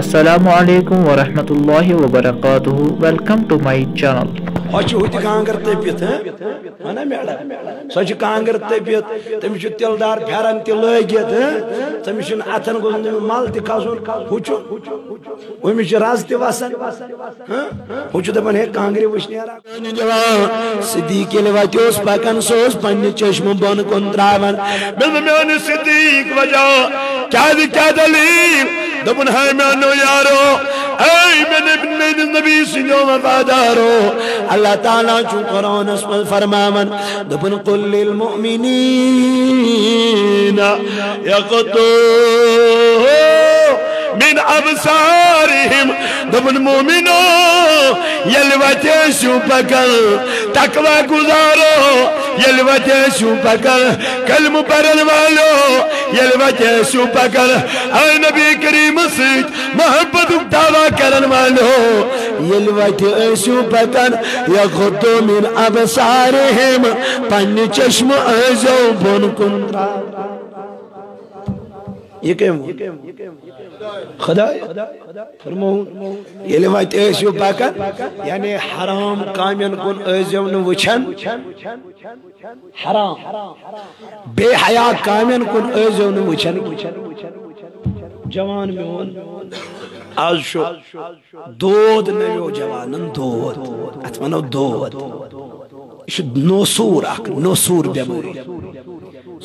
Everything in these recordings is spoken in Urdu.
Assalamu alaikum wa rahmatullahi wa barakatuhu. Welcome to my channel. کانگر تپت نا میڈم سو کانگر تپت تمس تلدار پھرن تہ لگت تمس اتن گوس مل تہ کھسن ہومس رز تہ وسان ہو دپان ہے کانگر وچ نیرا صدیق ییٚلہِ وتہِ اوس پکان سُہ اوس پننہِ چشمہٕ بۄن کُن تراوان میون صدیق وجہ کیا دلیل دپن ہے میانو یارو اے میرے نبی سنو وفادارو اللہ تعالیٰ چون قرآن اسم فرماون دپن قل للمؤمنین یغضوا من ابصارهم دپن مومنو ییٚلہِ وتہِ ٲسِو پکان تقوی گزارو ییٚلہِ وتہِ ٲسِو پکان کلمہ پرن والو ییٚلہِ وتہِ ٲسِو پکان اے نبی کریم سۭتۍ محبتُک دعویٰ کرن والو ییٚلہِ وتہِ ٲسِو پکان یغضوا من ابصارهم پننہِ چشمہٕ ٲسۍزیو بۄن کُن تراوان یہ کم خدا فرمون ییٚلہِ وتہِ ٲسِو پکان یعنی حرام کامین کُن ٲسۍزیو نہٕ وٕچھان حرام بے حیا کامین کُن ٲسۍزیو نہٕ وٕچھان جوان میون آز چھُ دود نویو جوانن دود اتھ ونو دود یہ چھُ نوسوٗر اکھ نوسوٗر بٮ۪مٲرۍ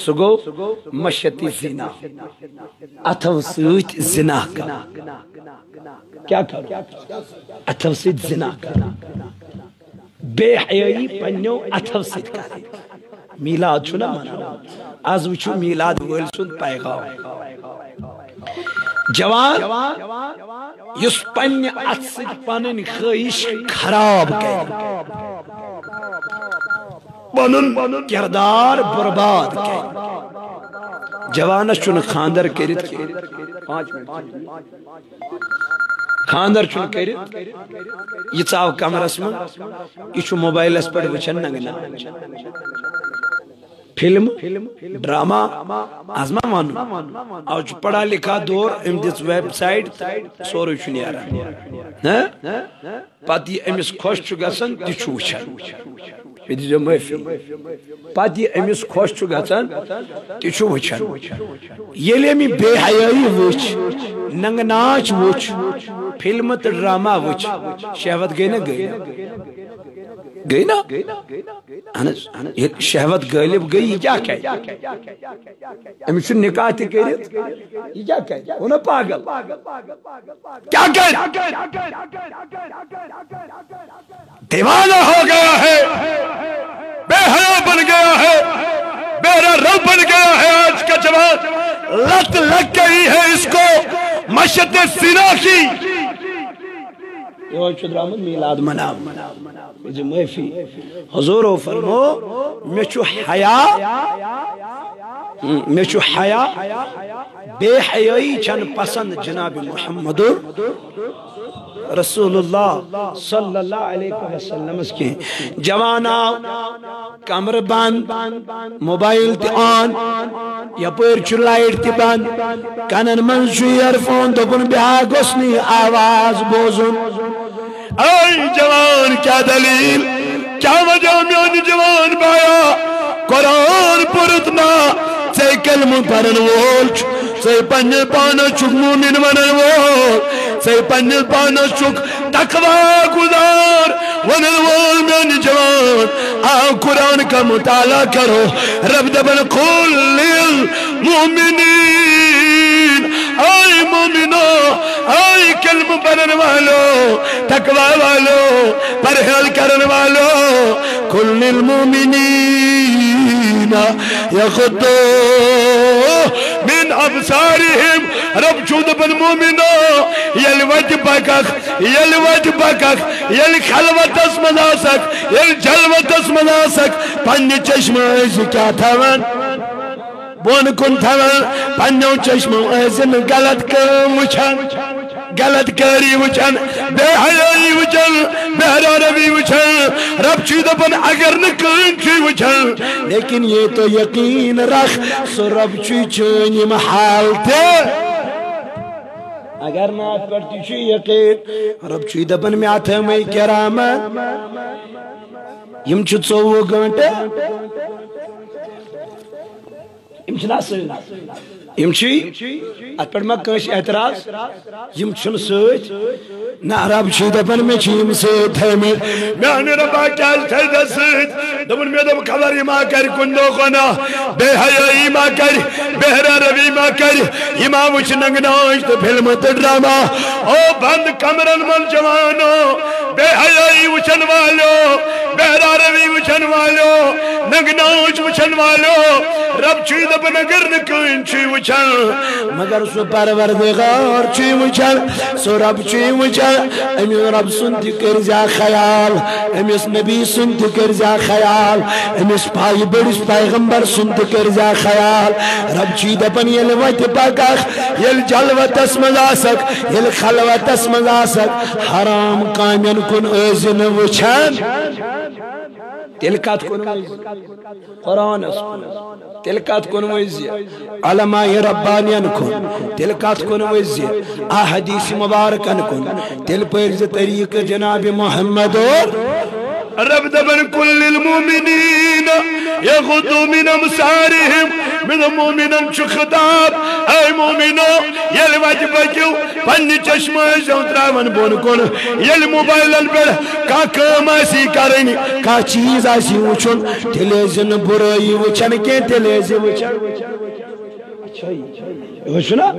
سُہ گوٚو مشیتی زنا اتھو سۭتۍ زنا کران کیا کرو اتھو سۭتۍ زنا کران بے حیٲیی پننیو اتھو سۭتۍ کران میلاد چھُ نا مناوان آز وٕچھِو میلاد وٲلۍ سُنٛد پیغام جوان یُس پننہِ اتھٕ سۭتۍ پنٕنۍ خٲہِش خراب کرِ پنُن کردار برباد کرِ جوانس چھُنہٕ خاندر کٔرِتھ خاندر چھُنہٕ کٔرِتھ یہِ ژاو کمرس منٛز یہِ چھُ موبایلس پٮ۪ٹھ وٕچھان ننگہٕ فلم ڈراما آز ما ون آج پڑھا لکھا دور ام دس ویب سائٹ سورے چھ نیران پتہ یہ امس خوش چھ گژھان تہ چھ وچھان یہ معافی پتہ یہ امس خوش چھ گژھان تہ چھ وچھان ییٚلہِ أمۍ یہِ بے حیٲیی وٕچھ ننگہٕ ناچ وٕچھ فلم تہٕ ڈراما وٕچھ شہوت گئی نا گئی نا شہوت غالب گئی یہ کیا کہ امس چھ نکاح تہ کٔرِتھ یہ کیا کہ وہ نا پاگل کیا کہ دیوانہ ہو گیا ہے بے حیا بن گیا ہے بے رو بن گیا ہے آج کا جوان لت لگ گئی ہے اس کو مشیت زنا کی یہ چھُ درامُت میلاد مناونہٕ یہ معافی حضورو فرمو مے چھُ حیا بے حیائی چھن پسند جناب محمد رسول اللہ صلی اللہ علیہ وسلم کی جوانا کمر بند موبائل تہ آن یپر چھ لائٹ تہ بند کنن من چھ ایئر فون دپن بیاکھ گوٚژھ نہٕ یہِ آواز بوزُن اے جوان کیا دلیل کیا وجہ میون جوان بایا قرآن پرت نا ژے کلمہ پرن وول ژے پننہِ پانس چھُکھ مومن ونن وول ژے پننس پانس چھُکھ تقوی گزار ونن وول میون جوان آو قرآن کا مطالعہ کرو رب دپن قل للمؤمنین اے مومنو اے کلمہ پرن والو تقوی والو پرہیز کرن والو قل للمؤمنین یغضوا من ابصارهم رب چھُ دپان مومنو ییٚلہِ وتہِ پککھ ییٚلہِ خلوتس منٛز آسکھ ییٚلہِ جلوتس منٛز آسکھ پننہِ چشمہٕ ٲسۍ کیا تھاوان بۄن کُن تھاوان پننیو چشمو ٲسۍ نہٕ غلط کٲم وٕچھان غلط کاری وچھن بے حیائی وچھن بے روی وچھن رب چھ دپن اگر نہ کہیں چھ وچھن لیکن یہ تو یقین رکھ سو رب چھ چنی محال تھے اگر نات پڑتی چھ یقین رب چھ دپن میں اتھمے کرامت یم چھ 24 گھنٹے یم چھ ناسن یم چھ ات پڑ ما کش اعتراض یم چھن سۭتۍ نہ رب چھ دپن میں چھ یم سۭتۍ تھٲیمٕتۍ میانہِ ربا کیٛازِ تھٲے سۭتۍ دوٚپُن مےٚ دوٚپ خبر یہِ ما کرِ کُنہِ دۄہ گۄناہ بے حیٲیی ما کرِ بہرا روی ما کرِ یہِ ما وٕچھِ ننٛگناج تہٕ فِلمہٕ تہٕ ڈرامہ او بند کمرن منٛز جوانو بے حیٲیی وٕچھن والیو بہرا روی وٕچھن والیو ننٛگناج وٕچھن والیو رب چھ دپن اگر نہٕ کٕہٕنۍ چھُے وٕچھان مگر سُہ پروردگار چھُے وٕچھان سُہ رب چھُے وٕچھان أمس رب سُنٛد تہِ کٔرۍزِ خیال أمس نبی سُنٛد تہِ کٔرۍزِ خیال أمس پایہِ بٔڑِس پیغمبر سُنٛد تہِ کٔرۍزِ خیال رب چھی دپن ییٚلہِ وتہِ پککھ ییٚلہِ جلوتس منٛز آسکھ ییٚلہِ خلوتس منٛز آسکھ حرام کامٮ۪ن کُن ٲسۍ نہٕ وٕچھان تیٚلہِ کتھ کُن قرآنس کُن تیٚلہِ کتھ کُنوٕ زِ علماء ربانین کُن تیٚلہِ کتھ کُنوٕ زِ احادیث مبارکن کُن تیٚلہِ پٔرۍ زِ طریقہٕ جناب محمد اور رب دبن كل المؤمنين يغضوا من أبصارهم من المؤمنين شو خطاب أي مؤمنو يلي واجبكيو پنني چشمہ زو تراون بون کن یل موبائلن پہ کا کام آسی کرنی کا چیز آسی وچھن تیلے زن برائی وچھن کے تیلے زن وچھنا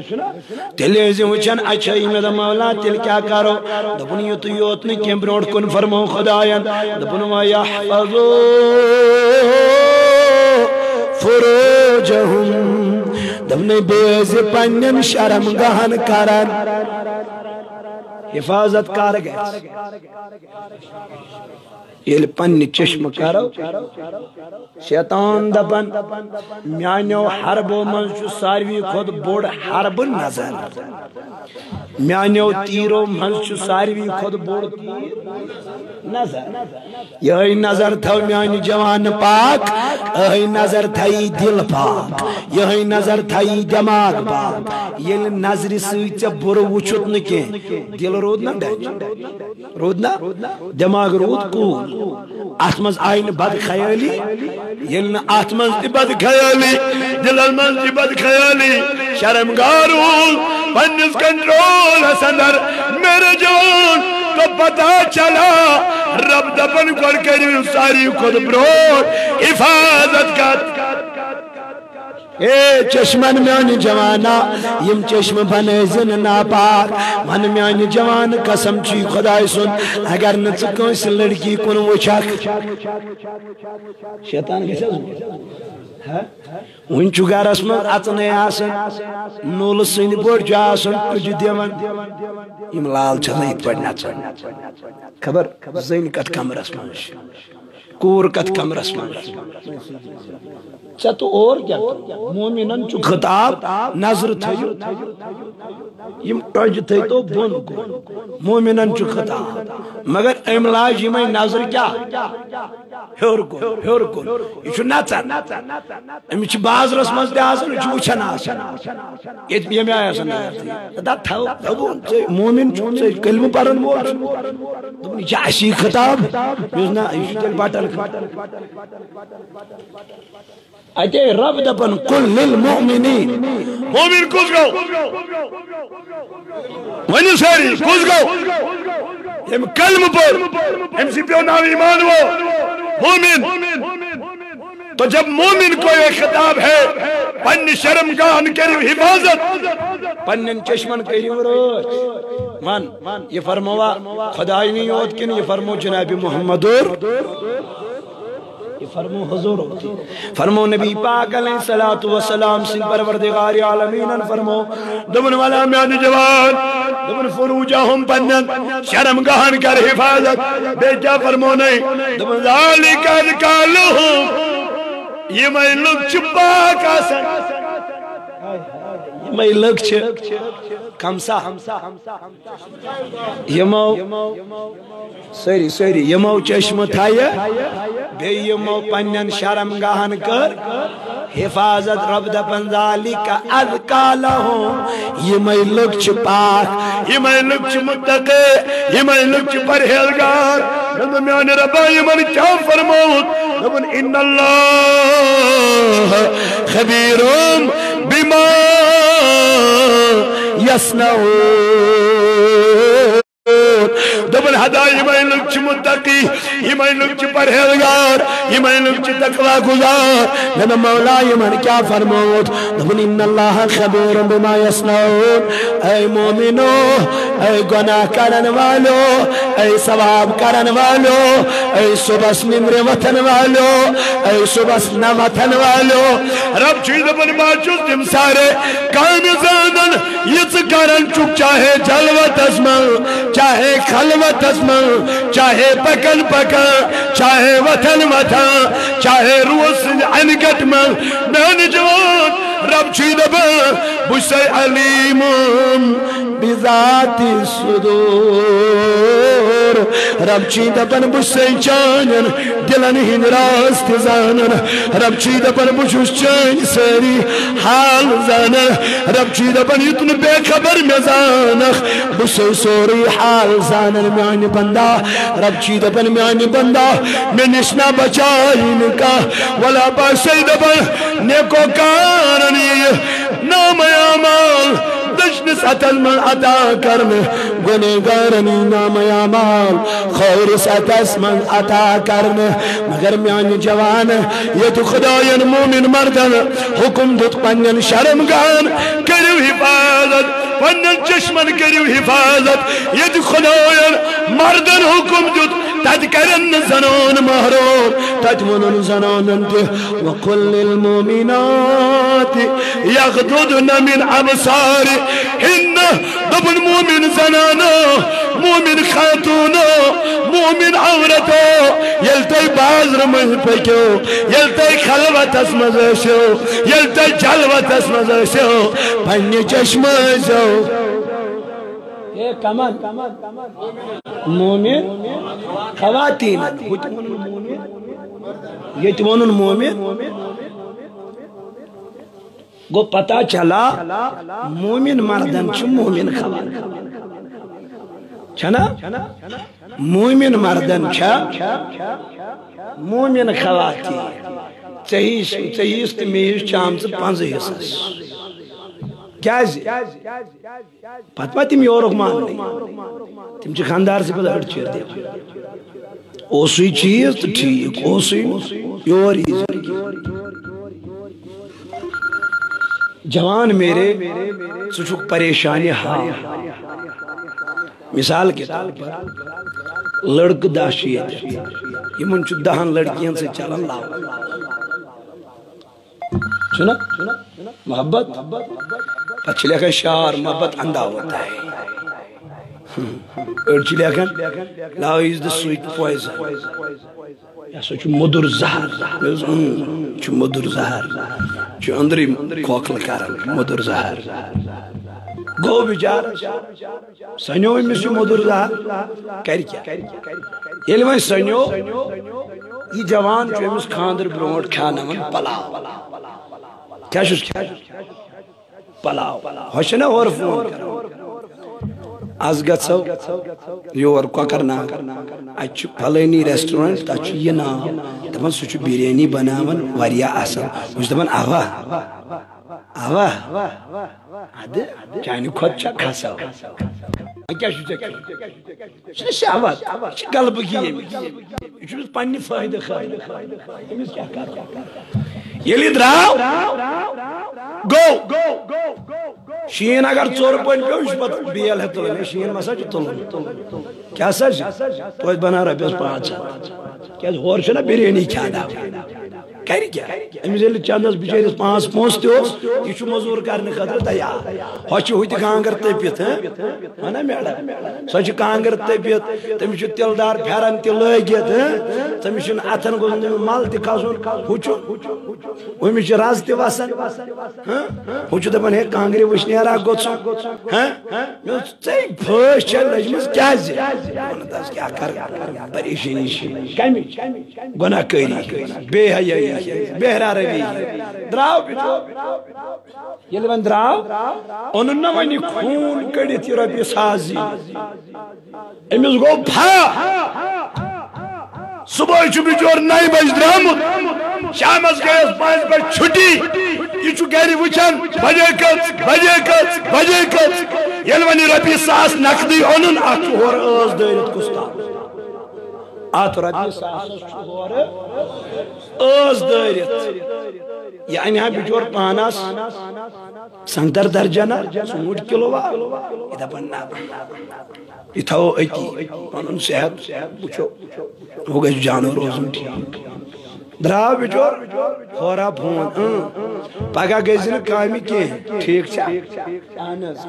تیلے زن وچھن اچھائی میں دا مولا تیل کیا کرو دپن یوت یوتنی کیم بروٹ کن فرمو خدایان دپن ما یحفظو فروجہم دپن بیز پنن شرم گہن کرن حفاظت کار گئے یل پننی چشم کرو شیطان دپن میانیو حربو منچو ساروی خود بوڑ حرب نظر میانیو تیرو منچو ساروی خود بوڑ تیر نظر یہی نظر تھو میانی جوان پاک یہی نظر تھائی دل پاک یہی نظر تھائی دماغ پاک یل نظر سوچ برو وچھت نکے دل رود نا ڈیچ رود نا دماغ رود کول آتمز آئین بد خیالی یل آتمز بد خیالی دل المز بد خیالی شرمگارول پنس کنٹرول حسندر میرے جوان تو پتا چلا رب دپن کر کری ساری خود برو حفاظت کر اے چشمن میانی جوانا یم چشم بنیزن ناپاک من میانی جوان قسم چی خدای سن اگر نچکن سے لڑکی کن وچھک شیطان کیسے ون چگار اسمن اتنے آسن نول سن بوڑ جا آسن کج دیون یم لال چلنے پڑنا خبر زین کت کمر اسمن کور کت کمر اسمن تو اور کیا مومنن چو خطاب نظر تھیو یم ٹوج تھی تو بون کو مومنن چو خطاب مگر املاج یمیں نظر کیا ہور کو یہ چھو ناچن امی چھ باز رسمز دے آسن چھو وچھن آسن یہ بھی ہمیں آیا سن دا تھاو مومن چھو کلمہ پرن بول دونی چاہشی خطاب یوزنا یہ چھو باٹل اتے رب دپن قل للمؤمنین مومن کس گو ونی ساری کس گو ہم کلم پر ہم سی پیو نام ایمان وہ مومن تو جب مومن کو یہ خطاب ہے پن شرم گاہن کری حفاظت پنن چشمن کری وروش من یہ فرموا خدای نہیں ہوت کن یہ فرمو جناب محمد یہ فرمو حضور ہوتی فرمو نبی پاک علیہ السلام سن پروردگار عالمین فرمو دمن والا میان جوان دمن فروجہم پنن شرم گاہن کر حفاظت بے کیا فرمو نہیں دمن ذالک اذکالہم یہ میں لوگ چپا کا سن یہ میں لوگ چھ کمسا یمو سری یمو چشم تھایا بے یمو پنن شرم گاہن کر حفاظت رب دپن ذالک اذکا لہم یہ میں لوگ چھ پاک یہ میں لوگ چھ متقی یہ میں لوگ چھ پرہیزگار میانے ربا یہ من کیا فرموت ربن ان اللہ خبیرم بما یصنعون دبن ہدائی میں لوگ چھ متقی یہ میں لوگ چھ پرہیزگار یہ میں لوگ چھ تقوی گزار دبن مولا یہ من کیا فرموت دبن ان اللہ خبیر بما یصنعون اے مومنو اے گناہ کرن والو اے ثواب کرن والو اے صبح نمر وطن والو اے صبح نمتن والو رب چیز دبن باچوز دم سارے کام زادن یہ کرن چک چاہے جلوت ازمن چاہے خلوت ازمن چاہے پکن پکن چاہے وطن وطن چاہے روس عنگت من نان جوان رب چید با بسے علیم بذات صدور رب چید بن بسے چانن دلن ہن راست زانن رب چید بن بشوش چان سری حال زانن رب چید بن یتن بے خبر میں زانخ بسے سوری حال زانن میانی بندہ رب چید بن میانی بندہ میں نشنا بچائی نکا ولا باسے دبن نیکو کارنی نام اعمال دشن ستل من عطا کرن گنگارنی نام اعمال خیر ستس من عطا کرن مگر میانی جوان یہ تو خداین مومن مردن حکم دت پنن شرمگان کریو حفاظت پنن چشمن کریو حفاظت یہ تو خداین مردن حکم دت تذكرن زنون مهرور تجمن زنون انت وقل للمؤمنات يغضضن من أبصارهن ضمن مؤمن زنانا مؤمن خاتونا مؤمن عورتو يلتي بازر مهبكو يلتي خلوة اسمزشو يلتي جلوة اسمزشو بني چشمزو کمان مومن خواتین یہ تمہن مومن گو پتا چلا مومن مردن چھ مومن خواتین چھنا مومن مردن چھ مومن خواتین چہیس تمیش چامز 5 حصص کیازِ پتہ پتہ تم یورک مان تم چھ خاندار سے پتہ ہٹ چیر دے اوسوی چیز تو ٹھیک اوسوی یور جوان میرے سچک پریشانی ہاں مثال کے طور پر لڑک داشیت یہ من چھ 10 لڑکیاں سے چلن لاؤ سنا محبت اچھی لکھا شعر محبت اندھا ہوتا ہے اچھی لکھا love is the sweet poison یا سو چھ مدر زہر چھ مدر زہر چھ اندری کوکل کرن مدر زہر گو بچار سنیو امیس چھ مدر زہر کر کیا یلی میں سنیو یہ جوان چھ امیس خاندر برونٹ کھانا من پلاو کیا شوش کیا پلاو ہوشنا اور فون از گژھو یور کۄکرنا اتھ چھُ پھلٲنی ریسٹورنٹ تتھ چھُ یہِ ناو دپان سُہ چھُ بریانی بناوان واریاہ اصل بہٕ چھُس دپان اوا اوا ادٕ چانہِ کھۄتہٕ چھا کھسو کیٛاہ چھُ ژےٚ چھُ شہوت یہِ چھِ غلبہٕ ییٚمِس یہِ چھُ پننہِ فٲیدٕ خٲطرٕ أمِس کیٛاہ کرو ییٚلہِ یہِ درٛاو گوٚو شیٖن اگر ژوٚر پٲٹھۍ پیوٚو یہِ چھُ پتہٕ بیل ہٮ۪تھ تُلان شیٖن مسا چھُ تُلُن کیٛاہ سا چھُ توتہِ بناو رۄپیس 500 کیٛازِ ہورٕ چھُنا بریانی کھیٛاناوان کر کیا أمِس ییٚلہِ چندس بِچٲرِس 5 پونٛسہٕ تہِ اوس یہِ چھُ موٚزوٗر کرنہٕ خٲطرٕ تیار ہۄ چھِ ہُتہِ کانٛگٕر تٔپِتھ وَنا میڈم سۄ چھِ کانٛگٕر تٔپِتھ تٔمِس چھُ تِلہٕ دار پھٮ۪رن تہِ لٲگِتھ تٔمِس چھُنہٕ اَتھن گوٚژھ مل تہِ کھسُن ہُہ چھُ أمِس چھِ رز تہِ وسان ہُہ چھُ دپان ہے کانٛگرِ وٕشنیرا گوٚژھُم ژےٚ پھٲسۍ چھےٚ لٔجمٕژ کیٛازِ کیٛاہ کر پریشٲنی چھِ کمِچ گۄناہ کٲری بے حیٲیی بہرا روی دراو یل ون دراو اونن نہ ونی خون کڑت یہ رۄپیہِ ساس امس گو پھا صبح بچور 9 بج درامت شامس گیس 5 بج چھٹی یہ گھر وچان بجے کچ یل ونی رۄپیہِ ساس نقدی اونن ات ہور ٲس دٲرِتھ کُستا ات رۄپیہِ ساسس ہور ٲس دٲرِتھ یہ انہا بچور پانس سنگتر درجنہ ژوٗنٛٹھۍ کِلوٗوا یہ دپان نہ یہ تھو اتی پنن صحت وچھو وہ گژھِ جانور روزُن ٹھیک دراو بچور ہورا فون پگہ گژھِ نہٕ کامہِ کینٛہہ ٹھیک چھا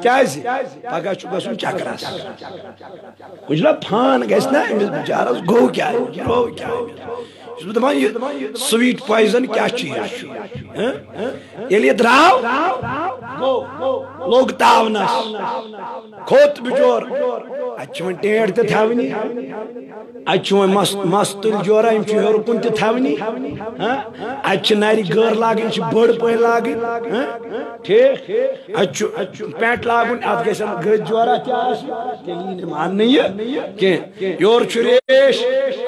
کیازِ پگہ چھُ گژھُن چکرس بوٗزلا فان گژھِ نا أمِس بِچارس گوٚو کیٛاہ دپان یہ سویٹ پوائزن کیا چیز یل یہ دراو لوگ تاونس کھوت بچور اتھ ٹیٹ تہ تھونی اتھ مس تل جورا ہور کن تہ تھونی اتھ نر گر لاگن بڑ پہ لاگن ٹھیک اتھ پینٹ لاگن ات گھن گز جورا تیل مان کی یور ریش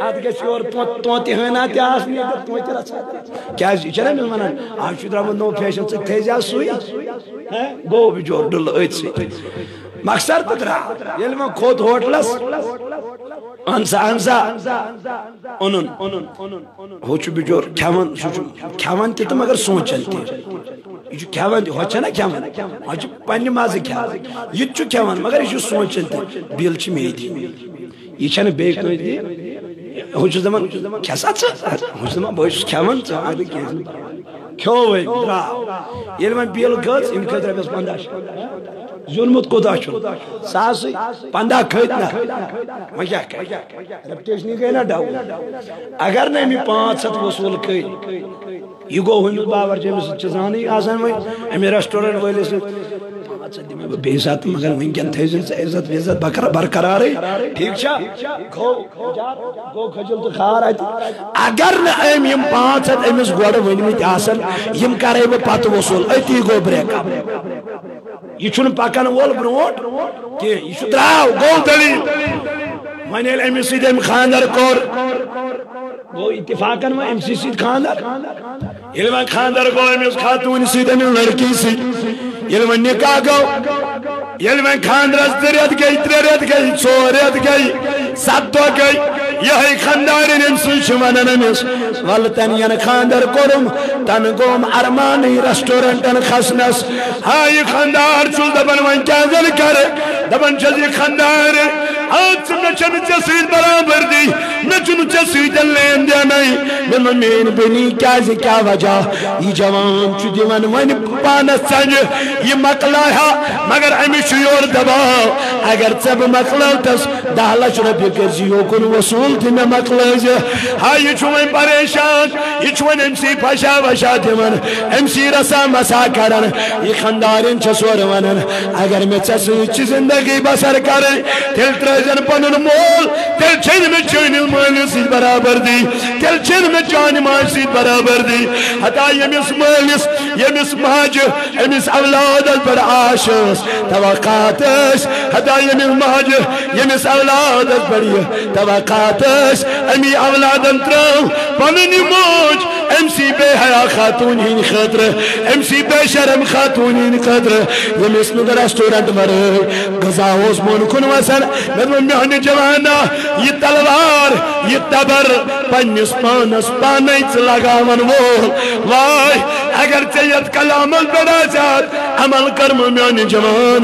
ات گھر توتہ ہنا کیا مل ونان آج درامت نو فیشن ثت تھزا سوئی گو بچور ڈل ات سی مقصد تو درا یل میں کھوت ہوٹلس انسا اونن ہو بچور کھان تہ مگر سوچان تہ یہ کھان ہو نا کھان ہو پنہ مزہ کھان یہ کھان مگر یہ سوچان تہ بل مے دن یہ بیس دپان کھسا ثم بہت کھان کھو درا یل وی بل کھژ ام کھژ رۄپیس 15 زیونمت کوتاہ ساس 15 کھت نا ویا ریپٹیشن گئی نا ڈاؤن اگر نا امی 500 وصول کھت یہ گو ہمس باورچی امس زانے آسان وی امی ریسٹورنٹ وٲلِس بیٚیہِ ساتہٕ مگر ونکٮ۪ن تھٲیزِ ژٕ عزت وزت برقرارٕے ٹھیک چھا گو کھجل تو خار اتہِ اگر نہٕ أمۍ یِم 500 أمِس گۄڈٕ ؤنمٕتۍ آسن یِم کرے بہٕ پتہٕ وصوٗل أتی گوٚو بریک اپ یہ چھُنہٕ پکان وول برونٛٹھ کینٛہہ یہ چھُ دراو گوٚو دلیٖل وۄنۍ ییٚلہِ أمِس سۭتۍ أمۍ خاندر کوٚر گوٚو اتفاقن وۄنۍ أمۍ سٕے سۭتۍ خاندر ییٚلہِ وۄنۍ خاندر گوٚو أمِس خاتوٗنہِ سۭتۍ أمِس لڑکی سۭتۍ ییٚلہِ وۄنۍ نکاح گوٚو ییٚلہِ وۄنۍ خاندرس 2 رٮ۪تھ گٔے 3 رٮ۪تھ گٔے 4 رٮ۪تھ گٔے 7 دۄہ گٔے یہے خاندارن أمۍ سٕے چھُ ونان أمِس ولہٕ تنہٕ ین خاندر کوٚرُم تنہٕ گوٚوم ارمانٕے ریسٹورنٹن کھسنس ہا یہِ خاندار چھُس دپان وۄنۍ کیٛاہ زن کرٕ دپان چھس یہِ خاندار مےٚ چھنہٕ ژےٚ سۭتۍ برابردی مےٚ چھُنہٕ ژےٚ سۭتۍ لین دینٕے مےٚ میٲنۍ بیٚنی کیٛازِ کیٛاہ وجہ یہِ جوان چھُ دِوان وۄنۍ پانس ژنہِ یہ مکلایا مگر امس یور دباؤ اگر ژٕ بہٕ مکلٲوتس 10 لچھ رۄپیہِ کٔرزِ یوکُن وصوٗل تہِ مےٚ مکلٲوزِ ہا یہِ چھُ وۄنۍ پریشان یہِ چھُ وۄنۍ أمسٕے پشا وشا دِوان أمسٕے رسا مسا کران یہِ خاندارن چھس اورٕ ونان اگر مےٚ ژےٚ سۭتۍ چھِ زندگی بسر کرٕنۍ تیٚلہِ ترٲوزن پنُن مول تیٚلہِ چھنہٕ مےٚ چٲنِس مٲلِس سۭتۍ برابردی تیٚلہِ چھنہٕ مےٚ چانہِ ماجہِ سۭتۍ برابردی ہتا ییٚمِس مٲلِس ییٚمِس ماجہِ أمِس اولادس پر آش توقعات ہتا ییٚمِس ماجہِ ییٚمِس اولادس پر توقعات امی اولادن ترٲو پنٕنۍ موج امسی بے حیا خاتون ہن خطر امسی بے شرم خاتون ہن خطر ییٚمِس نہٕ ریسٹورنٹ ورٲے غذا اوس بۄن کُن وسان مےٚ دوٚپ میانہِ جوانا یہِ تلوار یہِ تبر پننِس پانس پانے ژٕ لگاون وول واے اگر ژےٚ یتھ کلامس پٮ۪ٹھ آسہِ عمل کرم میانہِ جوان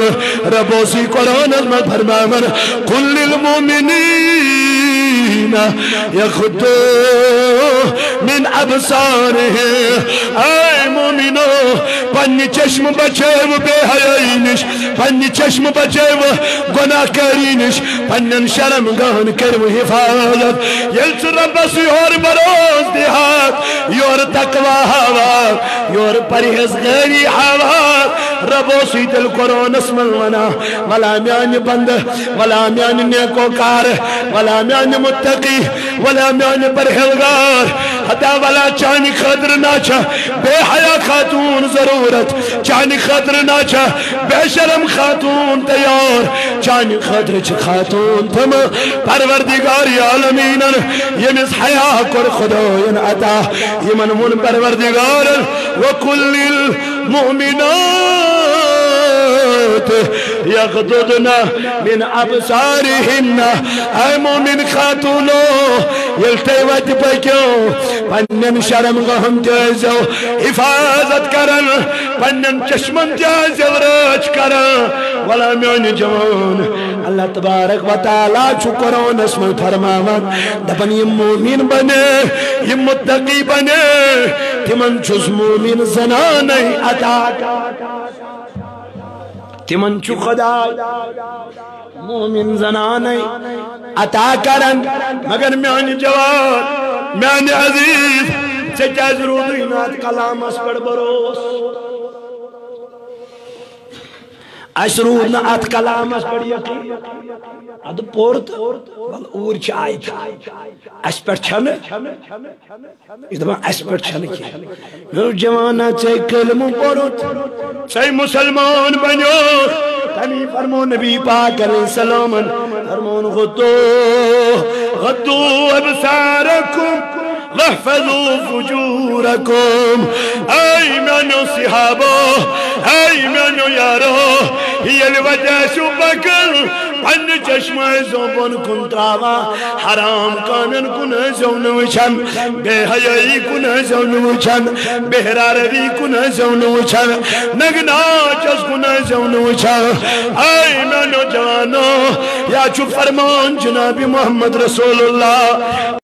رب اوسٕے قرآنس منٛز فرماوان قل للمؤمنین یغضوا من ابصارهم اے مومنو پننہِ چشم بچٲیِو بے حیٲیی نِش پننہِ چشم بچٲیِو گۄناہ کٲری نِش پننٮ۪ن شرم گاہن کٔرِو حفاظت ییٚلہِ ژٕ رۄبس یورٕ بروس دِہات یورٕ تقوا ہاوان یورٕ پرہیزگٲری ہاوان ربو سیدل قرآن اسمن ونا ولا میان بند ولا میان نیکو کار ولا میان متقی ولا میان پرہیزگار حتا ولا چانی خطر ناچا بے حیا خاتون ضرورت چانی خطر ناچا بے شرم خاتون تیار چانی خطر چھ خاتون تم پروردگار عالمین یمس حیا کر خداین عطا یمن من پروردگار وکل المؤمنات یغضضن من ابصارهن اے مومن خاتونو یلتے وقت پکیو پنن شرم غم جازو حفاظت کرن پنن چشمن جازو رچ کرن ولا میون جوان اللہ تبارک و تعالی چھو قرآن اسم فرماوان دپن یہ مومن بنے یہ متقی بنے تمن چھس مومن زنانی عطا تمن چھو خدا مومن زنانی عطا کرن مگر میان جوان میان عزیز سے کیا ضرور دینات کلام اس پر بروس اشرود نہ ات کلام اس پر یقین اد پورت اور چائی اس پر چھن اس دفعہ اس پر چھن کی میرے جوانا سے کلمہ پورت سے مسلمان بنیو تمی فرمو نبی پاک علیہ السلام فرمون غدو ابصارکم واحفظوا فجوركم اي منو صحابه اي منو يارو هي الوجه شبكل پن چشمہ زوبن کن تراوا حرام کانن کن زون وچن بے حیائی کن زون وچن بہراروی کن زون وچن نگنا چس کن زون وچن اے منو جوانو یا چو فرمان جناب محمد رسول اللہ